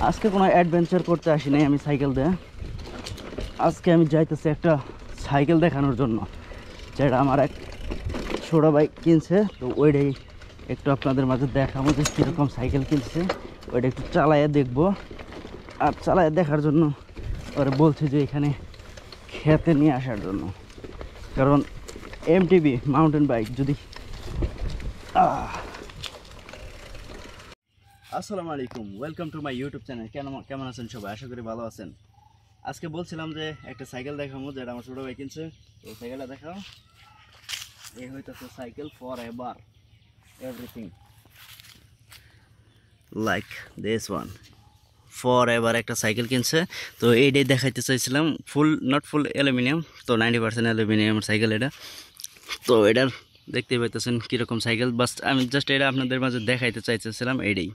আজকে কোনো অ্যাডভেঞ্চার করতে আসি নাই আমি সাইকেল দিয়ে। আজকে আমি যাইতেছি একটা সাইকেল দেখানোর জন্য, যেটা আমার এক ছোটো ভাই কিনছে। তো ওইটাই একটু আপনাদের মাঝে দেখাবো যে কীরকম সাইকেল কিনছে, ওইটা একটু চালাইয়ে দেখবো। আর চালাইয়ে দেখার জন্য ওরা বলছে যে এখানে খেতে নিয়ে আসার জন্য, কারণ এমটিবি মাউন্টেন বাইক যদি আসসালামু আলাইকুম, welcome to my YouTube channel. কেমন আছেন সবাই? আশা করি ভালো আছেন। আজকে বলছিলাম যে একটা সাইকেল দেখাবো, যেটা আমার ছোটো ভাই কিনছে। তো সাইকেলটা দেখাও। এই হইতেছে cycle for ever, everything like this one. For ever একটা সাইকেল কিনছে। তো এইটাই দেখাইতে চাইছিলাম, নট ফুল অ্যালুমিনিয়াম, তো 90% অ্যালুমিনিয়ামের সাইকেল এটা। তো এটার দেখতেই পাইতেছেন কীরকম সাইকেল, বাস আমি জাস্ট এটা আপনাদের মাঝে দেখাইতে চাইতেছিলাম। এইটাই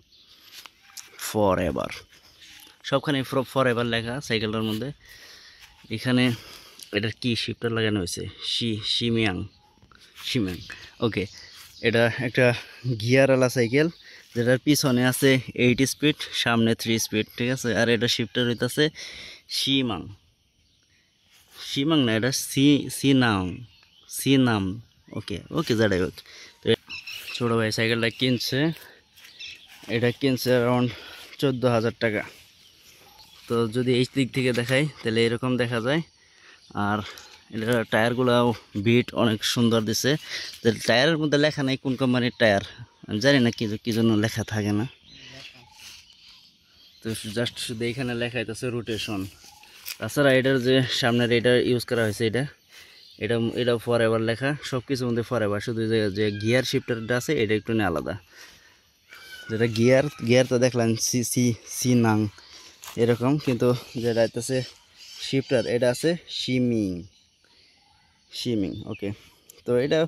ফর এভার, সবখানে ফর এভার লেখা সাইকেলটার মধ্যে। এখানে এটার কি শিফটার লাগানো হয়েছে, শিমিয়াং। ওকে, এটা একটা গিয়ারওয়ালা সাইকেল, যেটার পিছনে আছে 8 স্পিড, সামনে 3 স্পিড, ঠিক আছে। আর এটা শিফটার হইতেছে শিমাং না, এটা সিনাম। ওকে যাই হোক। তো ছোটো ভাই সাইকেলটা কিনছে, এটা কিনছে অ্যারাউন্ড 14,000 টাকা। তো যদি এই দিক থেকে দেখাই তাহলে এরকম দেখা যায়। আর এটা টায়ারগুলোও বিট অনেক সুন্দর দিছে। তো টায়ারের মধ্যে লেখা নেই কোন কোম্পানির টায়ার, আমি জানি না কি জন্য লেখা থাকে না। তো জাস্ট শুধু এইখানে লেখা হইতেছে রোটেশন। তাছাড়া এটার যে সামনের এটা ইউজ করা হয়েছে, এটাও ফর এভার লেখা, সব কিছুর মধ্যে ফর এভার। শুধু যে গিয়ার শিফটারটা আছে এটা একটু আলাদা। যেটা গিয়ার তো দেখলাম সিনাং এরকম, কিন্তু যেটা হইতেছে শিফটার এটা আছে শিমিং। ওকে, তো এটা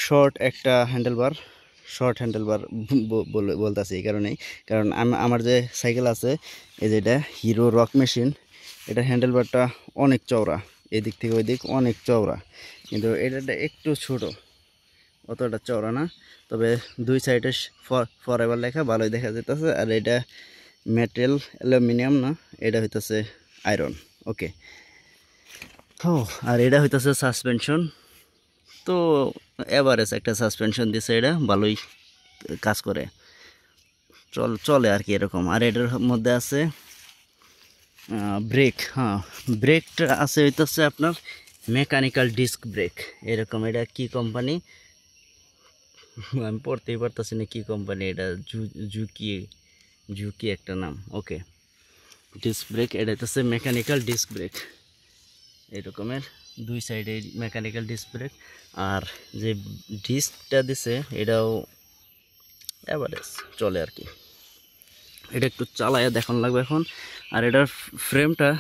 শর্ট হ্যান্ডেলবার বলতেছে এই কারণেই, কারণ আমার যে সাইকেল আছে এই যেটা হিরো রক মেশিন, এটা হ্যান্ডেলবারটা অনেক চওড়া, এদিক থেকে ওই দিক অনেক চওড়া, কিন্তু এটা একটু ছোট, অতটা চওড়া না। তবে দুই সাইডে ফর এভার লেখা ভালোই দেখা যেতেছে। আর এটা মেটেল, অ্যালুমিনিয়াম না, এটা হইতেছে আয়রন। ওকে, তো আর এটা হইতেছে সাসপেনশন। তো এভারেজ একটা সাসপেনশন দিছে, এটা ভালোই কাজ করে, চলে আর কি এরকম। আর এটার মধ্যে আছে ব্রেক। ব্রেকটা আছে হইতেছে আপনার মেকানিক্যাল ডিস্ক ব্রেক এরকম। এটা কি কোম্পানি আমি পড়তেই পারতেছি না কি কোম্পানি, এটা জুকি একটা নাম। ওকে, ডিস্ক ব্রেক, এটা হইতেছে মেকানিক্যাল ডিস্ক ব্রেক এরকমের, দুই সাইডে মেকানিক্যাল ডিস্ক ব্রেক। আর যে ডিস্কটা দিছে এটাও এভারেজ চলে আর কি। এটা একটু চালাইয়া দেখান লাগবে এখন। আর এটার ফ্রেমটা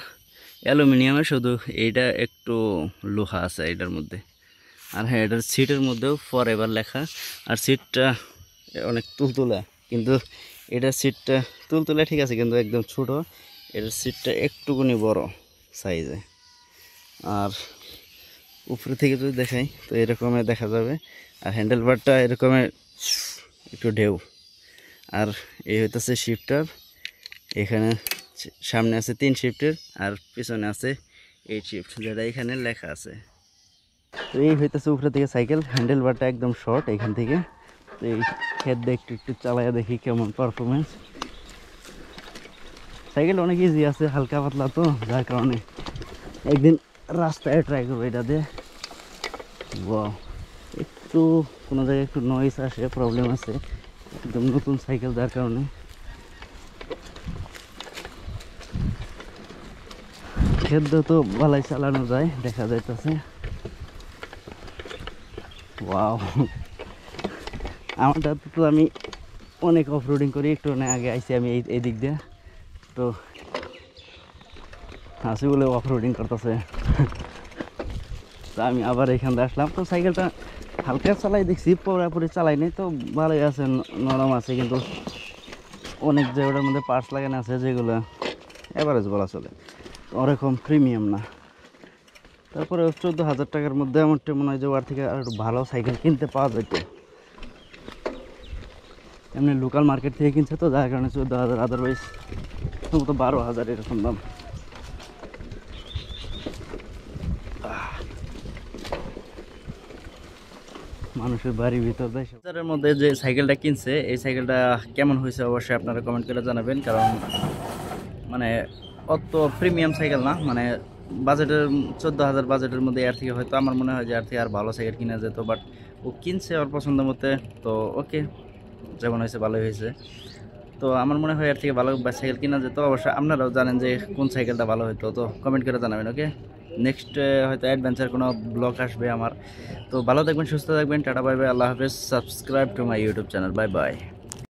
অ্যালুমিনিয়ামের, শুধু এইটা একটু লোহা আছে এটার মধ্যে। আর হ্যাঁ, এটার সিটের মধ্যেও ফর এভার লেখা। আর সিটটা অনেক তুলতুলা, কিন্তু এটার সিটটা তুলতুলা ঠিক আছে, কিন্তু একদম ছোট। এটার সিটটা একটুকুনি বড় সাইজে। আর উপরে থেকে যদি দেখাই তো এরকমের দেখা যাবে। আর হ্যান্ডেলবারটা এরকমের একটু ঢেউ। আর এই হইতেছে শিফটার, এখানে সামনে আছে 3 শিফটের, আর পিছনে আছে 8 শিফট, যেটা এখানে লেখা আছে। তো এই হইতেছে উপরে থেকে সাইকেল, হ্যান্ডেলবারটা একদম শর্ট এখান থেকে। তো এই খেত দিয়ে একটু চালাইয়া দেখি কেমন পারফরমেন্স। সাইকেল অনেক ইজি আছে, হালকা পাতলা, তো যার কারণে একদিন রাস্তায় ট্রাই করবো এটা দিয়ে। একটু কোনো জায়গায় একটু নয়েজ আসে, প্রবলেম আছে, একদম নতুন সাইকেল যার কারণে। খেদ্য তো ভালোই চালানো যায়, দেখা যাইতেছে। ওয়াও, আমারটা তো আমি অনেক অফরোডিং করি, একটু আগে আইসি আমি এই দিক দিয়ে। তো হাসি বলে অফরোডিং করতেছে। তো আমি আবার এখান দিয়ে আসলাম। তো সাইকেলটা হালকা চালাই দেখছি, পুরোপুরি চালাই নাই, তো ভালোই আছে, নরম আছে, কিন্তু অনেক জায়গাটার মধ্যে পার্টস লাগানো আছে যেগুলো এভারেজ বলা চলে, ওরকম প্রিমিয়াম না। তারপরে 14,000 টাকার মধ্যে আমারটা মনে হয় যে ওর থেকে আর একটু ভালো সাইকেল কিনতে পাওয়া যেত। এমনি লোকাল মার্কেট থেকে কিনছে, তো যার কারণে 14,000, আদারওয়াইজ সম্ভবত 12,000 এরকম দাম। মানুষের বাড়ির ভিতর বাজারের মধ্যে যে সাইকেলটা কিনছে এই সাইকেলটা কেমন হয়েছে অবশ্যই আপনারা কমেন্ট করে জানাবেন, কারণ মানে অত প্রিমিয়াম সাইকেল না, মানে বাজেটের 14,000 বাজেটের মধ্যে এর থেকে হয়তো আমার মনে হয় যে এর থেকে আর ভালো সাইকেল কিনা যেত, বাট ও কিনছে ওর পছন্দ মতে, তো ওকে যেমন হয়েছে ভালোই হয়েছে। তো আমার মনে হয় এর থেকে ভালো সাইকেল কিনা যেত। অবশ্যই আপনারাও জানেন যে কোন সাইকেলটা ভালো হতো, তো কমেন্ট করে জানাবেন। ওকে, নেক্সট হয়তো অ্যাডভেঞ্চার কোনো ব্লগ আসবে আমার। তো ভালো থাকবেন, সুস্থ থাকবেন, টাটা বাই বাই, আল্লাহ হাফেজ। Subscribe to my YouTube channel, bye bye.